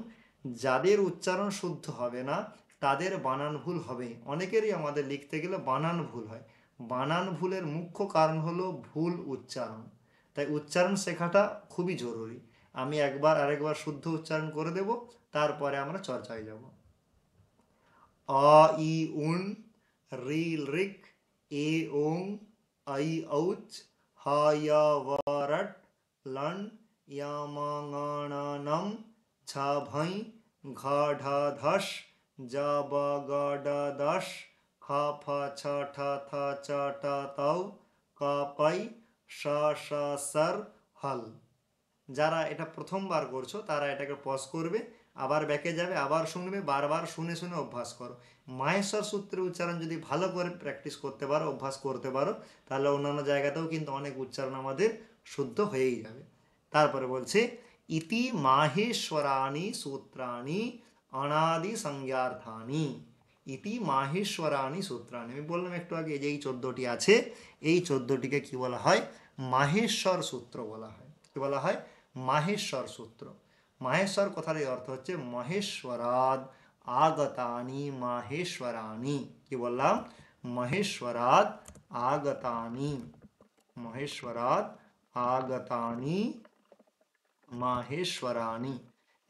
যাদের উচ্চারণ শুদ্ধ হবে না তাদের বানান ভুল হবে। অনেকেরই আমাদের লিখতে গেলে বানান ভুল হয়। বানান ভুলের মুখ্য কারণ হলো ভুল উচ্চারণ। তাই উচ্চারণ শেখাটা খুবই জরুরি। আমি একবার আরেকবার শুদ্ধ উচ্চারণ করে দেব, তারপরে আমরা চর্চায় যাব। অ ই উন, রি রিক, এ ওং, আই ঔচ, হা ইয়া ওয়ারট, লন, ইয়া মা ngা না নম, ঝা ভাই, ঘা ঢা ধস, যা বা গা ডা দাস, খা ফা ছা ঠা থা চা টা তাও, কা পাই, সা সা সার, হল। যারা এটা প্রথমবার করছো তারা এটাকে পজ করবে, আবার ব্যাকে যাবে, আবার শুনবে, বারবার শুনে শুনে অভ্যাস করো। মাহেশ্বর সূত্রের উচ্চারণ যদি ভালো করে প্র্যাকটিস করতে পারো, অভ্যাস করতে পারো, তাহলে অন্যান্য জায়গাতেও কিন্তু অনেক উচ্চারণ আমাদের শুদ্ধ হয়েই যাবে। তারপরে বলছে ইতি মাহেশ্বরাণি সূত্রাণি অনাদি সংজ্ঞার্থানি। ইতি মাহেশ্বরাণি সূত্রাণি, আমি বললাম একটু আগে যে এই 14টি আছে, এই 14টিকে কি বলা হয়, মাহেশ্বর সূত্র বলা হয়। কি বলা হয়, মাহেশ্বর সূত্র। মাহেশ্বর কথার অর্থ হচ্ছে মহেশ্বরাদ আগতানি মাহেশ্বরাণি। কি বললাম, মহেশ্বরাদ আগতানি, মহেশ্বরাদ আগতানি মাহেশ্বরাণি।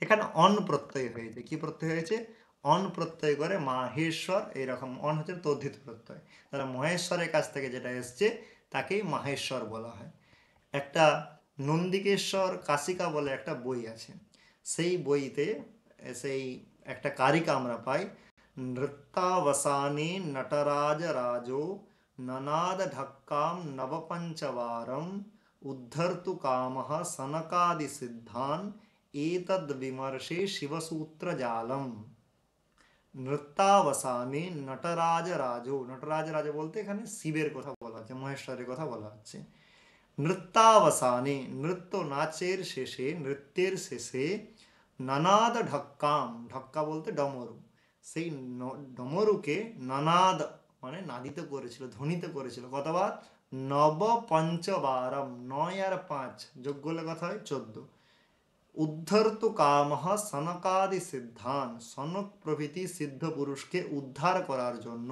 এখানে অন প্রত্যয় হয়েছে, কি প্রত্যয় হয়েছে, অন প্রত্যয় করে মাহেশ্বর, এইরকম অন হচ্ছে তদ্ধিত প্রত্যয়। তাহলে মহেশ্বরের কাছ থেকে যেটা এসছে তাকেই মাহেশ্বর বলা হয়। একটা নন্দিকেশ্বর কাশিকা বলে একটা বই আছে, সেই বইতে সেই একটা কারিকা আমরা পাই, নৃত্যাবসানে নটরাজ রাজো ননাদ ঢক্কাম নবপঞ্চবারম উদ্ধর্তু কামঃ সনকাদি সিদ্ধান এতদ বিমর্শে শিবসূত্র জালম। নৃত্যাবসানে নটরাজ রাজো, নটরাজ রাজা বলতে এখানে শিবের কথা বলা হচ্ছে, মহেশ্বরের কথা বলা হচ্ছে। নৃত্যাবসানে, নৃত্য নাচের শেষে, নৃত্যের শেষে, নানাদ ঢক্কাম, ঢক্কা বলতে ডমরু, সেই ডমরুকে নানাদ মানে নাদিত করেছিল, ধ্বনিত করেছিল, কতবার, নব পঞ্চবারম, 9 আর 5 যোগ করলে কথা হয় 14। উদ্ধর্তু কামঃ সনকাদি সিদ্ধান, সনক প্রভৃতি সিদ্ধ পুরুষকে উদ্ধার করার জন্য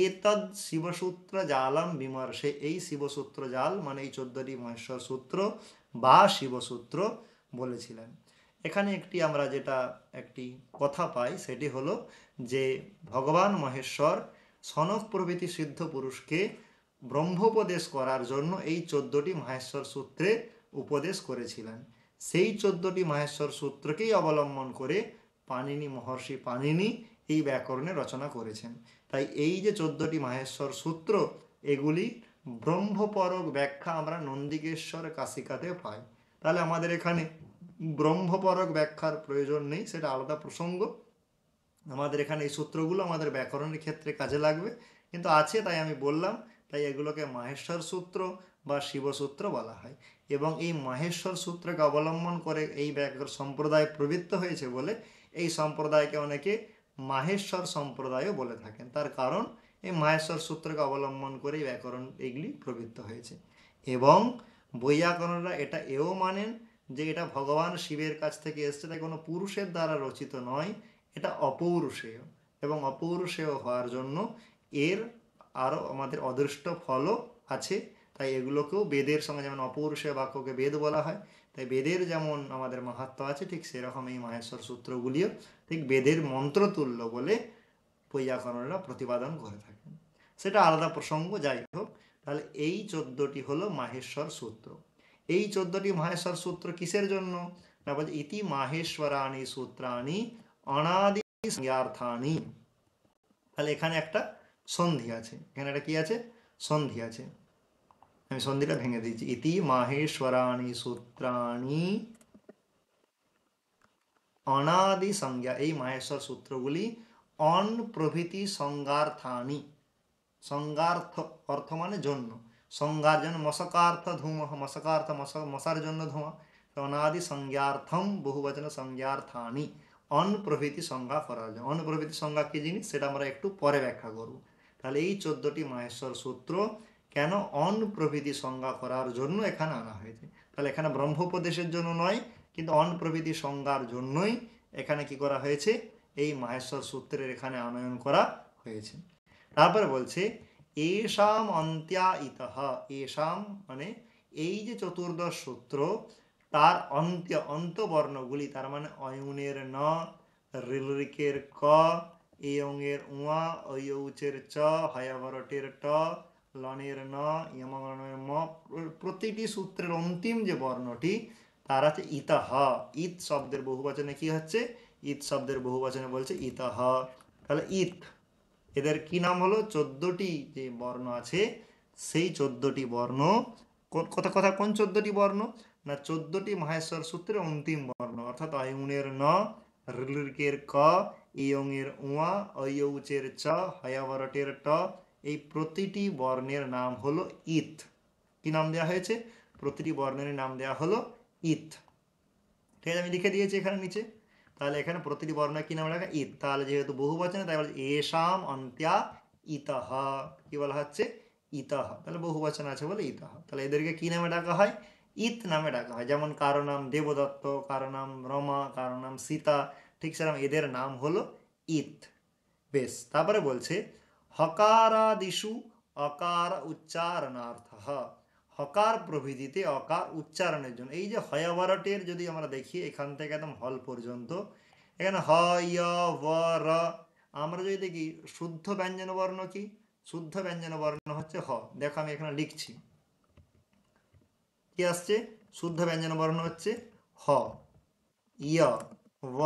এতদ শিবসূত্র জালম বিমর্শে, এই শিবসূত্র জাল মানে এই 14টি মহেশ্বর সূত্র বা শিবসূত্র বলেছিলেন। এখানে একটি আমরা যেটা একটি কথা পাই সেটি হলো যে ভগবান মহেশ্বর সনক প্রভৃতি সিদ্ধ পুরুষকে ব্রহ্মোপদেশ করার জন্য এই 14টি মহেশ্বর সূত্রে উপদেশ করেছিলেন। সেই 14টি মহেশ্বর সূত্রকেই অবলম্বন করে পাণিনি, মহর্ষি পাণিনি এই ব্যাকরণে রচনা করেছেন। তাই এই যে 14টি মহেশ্বর সূত্র, এগুলি ব্রহ্মপরক ব্যাখ্যা আমরা নন্দিকেশ্বর কাশিকাতে পাই। তাহলে আমাদের এখানে ব্রহ্মপরক ব্যাখ্যার প্রয়োজন নেই, সেটা আলাদা প্রসঙ্গ। আমাদের এখানে এই সূত্রগুলো আমাদের ব্যাকরণের ক্ষেত্রে কাজে লাগবে, কিন্তু আছে তাই আমি বললাম। তাই এগুলোকে মাহেশ্বর সূত্র বা শিবসূত্র বলা হয়। এবং এই মাহেশ্বর সূত্রকে অবলম্বন করে এই ব্যাকরণ সম্প্রদায় প্রবৃত্ত হয়েছে বলে এই সম্প্রদায়কে অনেকে মাহেশ্বর সম্প্রদায়ও বলে থাকেন। তার কারণ এই মাহেশ্বর সূত্রকে অবলম্বন করে এই ব্যাকরণ এগুলি প্রবৃত্ত হয়েছে। এবং বৈয়াকরণরা এটা এও মানেন যে এটা ভগবান শিবের কাছ থেকে এসছে, তাই কোনো পুরুষের দ্বারা রচিত নয়, এটা অপৌরুষেয়। এবং অপৌরুষেয় হওয়ার জন্য এর আরও আমাদের অদৃষ্ট ফলও আছে। তাই এগুলোকেও বেদের সঙ্গে, যেমন অপৌরুষেয় বাক্যকে বেদ বলা হয়, তাই বেদের যেমন আমাদের মাহাত্ম্য আছে, ঠিক সেরকম এই মাহেশ্বর সূত্রগুলিও ঠিক বেদের মন্ত্রতুল্য বলে বৈয়াকরণরা প্রতিপাদন করে থাকেন। সেটা আলাদা প্রসঙ্গ, যাই হোক। তাহলে এই 14টি হলো মাহেশ্বর সূত্র। এই 14টি মাহেশ্বর সূত্র কিসের জন্য, না বলছে ইতি মাহেশ্বরাণি সূত্রাণি অনাদি সংজ্ঞার্থানি। তাহলে এখানে একটা সন্ধি আছে, এখানে একটা কি আছে, সন্ধি আছে। আমি সন্ধিটা ভেঙে দিয়েছি। ইতি মাহেশ্বরাণি সূত্রাণি অনাদি সংজ্ঞা, এই মাহেশ্বর সূত্রগুলি অন প্রভৃতি সংজ্ঞার্থানি, সংজ্ঞার্থ অর্থ মানে জন্য, সংজ্ঞার জন্য, মশকার্থ ধূমঃ, মশকার্থ মশার জন্য ধোঁয়া, অনাদি সংজ্ঞার্থম বহুবচন সংজ্ঞার্থানি, অন প্রভৃতি সংজ্ঞা করার জন্য। অন প্রভৃতি সংজ্ঞা কি জিনিস সেটা আমরা একটু পরে ব্যাখ্যা করব। তাহলে এই 14টি মাহেশ্বর সূত্র কেন অন প্রভৃতি সংজ্ঞা করার জন্য এখানে আনা হয়েছে। তাহলে এখানে ব্রহ্মোপদেশের জন্য নয়, কিন্তু অন প্রভৃতি সংজ্ঞার জন্যই এখানে কি করা হয়েছে, এই মাহেশ্বর সূত্রের এখানে আনয়ন করা হয়েছে। তারপরে বলছে এষাম অন্ত্যা ইতঃ, এষাম মানে এই যে চতুর্দশ সূত্র তার অন্তবর্ণগুলি, তার মানে অয়ুনের ন, ঋলৃকের ক, এয়ঙের উয়া, ঐউচের চ, হয়াবরটের ট, লনের ন, ইয়মগণের ম, প্রতিটি সূত্রের অন্তিম যে বর্ণটি তার আছে ইতঃ। ইত শব্দের বহুবচনে কি হচ্ছে, ইত শব্দের বহুবচনে বলছে ইতঃ। তাহলে ইত এদের কি নাম হলো, 14টি যে বর্ণ আছে সেই 14টি বর্ণ, কথা কথা কোন 14টি বর্ণ না, 14টি মাহেশ্বর সূত্রের অন্তিম বর্ণ, অর্থাৎ অয়ুনের ন, ঋলৃকের ক, ইয়ঙের উয়া, ঐউচের চ, হয়াবরটের ট, এই প্রতিটি বর্ণের নাম হলো ইত। কি নাম দেওয়া হয়েছে, প্রতিটি বর্ণের নাম দেওয়া হলো ইত। ঠিক আছে, আমি লিখে দিয়েছি এখানে নিচে। তাহলে এখানে প্রতিটি বর্ণ কি নাম লেখা, ইত। তাহলে যেহেতু বহু বচনে তাই বলছে এষাম অন্ত্যা ইতঃ, কি বলা হচ্ছে, ইতঃ। তাহলে বহু বচন আছে বলে ইতঃ। তাহলে এদেরকে কি নামে ডাকা হয়, ইত নামে ডাকা হয়। যেমন কারো নাম দেবদত্ত, কারো নাম রমা, কারো নাম সীতা, ঠিক সেরকম এদের নাম হলো ইত। বেশ, তারপরে বলছে হকারাদিষু অকার উচ্চারণার্থ, হকার প্রভৃতিতে অকার উচ্চারণের জন্য। এই যে হয়াবরটের যদি আমরা দেখি এখান থেকে একদম হল পর্যন্ত, এখানে হ, য়, ব, র, আমরা যদি দেখি শুদ্ধ ব্যঞ্জন বর্ণ কি, শুদ্ধ ব্যঞ্জন বর্ণ হচ্ছে হ। দেখো আমি এখানে লিখছি, কি আসছে, শুদ্ধ ব্যঞ্জন বর্ণ হচ্ছে হ, ইয়, ব,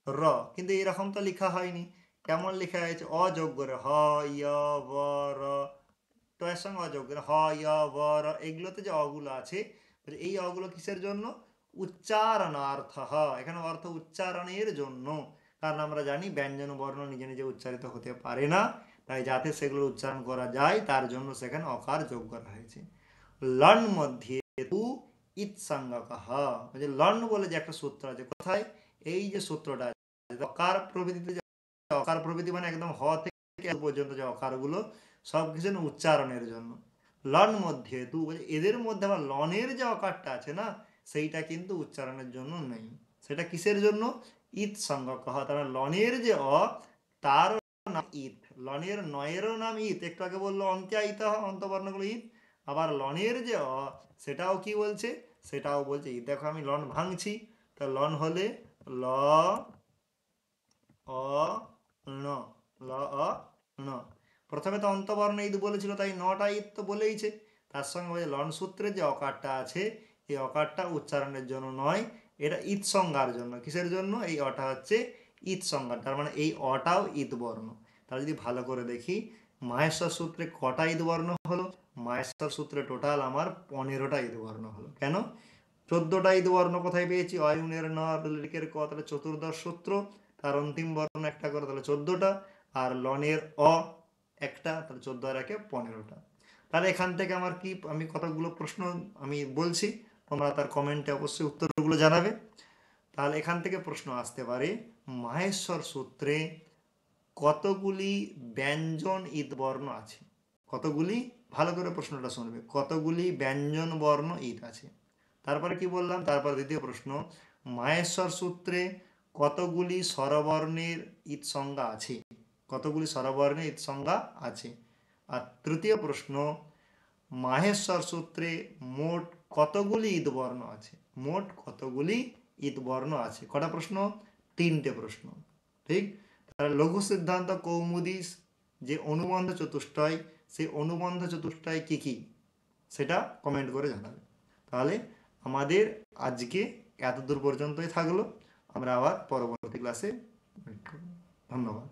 র। কিন্তু এরকম তো লেখা হয়নি, কেমন লেখা হয়েছে, অযোগ্য রে, হ, ইয়, ব, র, তো এর সঙ্গে অযোগ্য হ, ইয়, ব, র, এগুলোতে যে অগুলো আছে, এই অগুলো কিসের জন্য, উচ্চারণার্থ, এখানে অর্থ উচ্চারণের জন্য। কারণ আমরা জানি ব্যঞ্জন বর্ণ নিজে নিজে উচ্চারিত হতে পারে না, তাই যাতে সেগুলো উচ্চারণ করা যায় তার জন্য সেখানে অকার যোগ করা হয়েছে। লন মধ্যে তু ইৎসঙ্গকঃ, যে লন বলে যে একটা সূত্র আছে, কোথায়, এই যে সূত্রটা আছে, অকার প্রভৃতিতে, অকার প্রভৃতি মানে একদম হ থেকে পর্যন্ত যে অকারগুলো সব কিছু উচ্চারণের জন্য। লন মধ্যে তু এদের মধ্যে আবার লনের যে অকারটা আছে না, সেইটা কিন্তু উচ্চারণের জন্য নেই, সেটা কিসের জন্য, ইত সঙ্গকঃ। তার লনের যে অ তার নাম ইত, লনের নয়েরও নাম ইত, একটু আগে বললো অন্ত্যা ইতঃ, অন্তবর্ণগুলো ইত, আবার লনের যে অ সেটাও কি বলছে, সেটাও বলছে ইত। দেখো আমি লন ভাঙছি, তা লন হলে ল, অ, ণ, ল, অ, ণ। প্রথমে তো অন্তবর্ণ ঈদ বলেছিল, তাই নটা ঈদ তো বলেইছে। তার সঙ্গে বলছে লন সূত্রে যে অকারটা আছে, এই অকারটা উচ্চারণের জন্য নয়, এটা ঈদ সংজ্ঞার জন্য। কিসের জন্য, এই অটা হচ্ছে ঈদ সংজ্ঞা, তার মানে এই অটাও ঈদ বর্ণ। তাহলে যদি ভালো করে দেখি মাহেশ্বর সূত্রে কটা ঈদ বর্ণ হলো, মাহেশ্বর সূত্রে টোটাল আমার 15টা ঈদ বর্ণ হলো। কেন, 14টা ঈদ বর্ণ কোথায় পেয়েছি, অয়ুনের ন, ঋলৃকের ক, তাহলে চতুর্দশ সূত্র, তার অন্তিম বর্ণ একটা করে, তাহলে 14টা, আর লনের অ একটা, তাহলে 14 আর 1 15টা। তাহলে এখান থেকে আমার কি, আমি কতগুলো প্রশ্ন আমি বলছি, তোমরা তার কমেন্টে অবশ্যই উত্তরগুলো জানাবে। তাহলে এখান থেকে প্রশ্ন আসতে পারে, মাহেশ্বর সূত্রে কতগুলি ব্যঞ্জন ঈদ বর্ণ আছে, কতগুলি, ভালো করে প্রশ্নটা শুনবে, কতগুলি ব্যঞ্জন বর্ণ ঈদ আছে। তারপরে কি বললাম, তারপর দ্বিতীয় প্রশ্ন, মাহেশ্বর সূত্রে কতগুলি স্বরবর্ণের ঈদ সংজ্ঞা আছে, কতগুলি স্বরবর্ণের ঈদ সংজ্ঞা আছে। আর তৃতীয় প্রশ্ন, মাহেশ্বর সূত্রে মোট কতগুলি ঈদ বর্ণ আছে, মোট কতগুলি ঈদ বর্ণ আছে। কটা প্রশ্ন, 3টে প্রশ্ন, ঠিক। তাহলে লঘু সিদ্ধান্ত কৌমুদি যে অনুবন্ধ চতুষ্টয়, সেই অনুবন্ধ চতুষ্টয় কি কি সেটা কমেন্ট করে জানাবে। তাহলে আমাদের আজকে এত দূর পর্যন্তই থাকলো, আমরা আবার পরবর্তী ক্লাসে, ধন্যবাদ।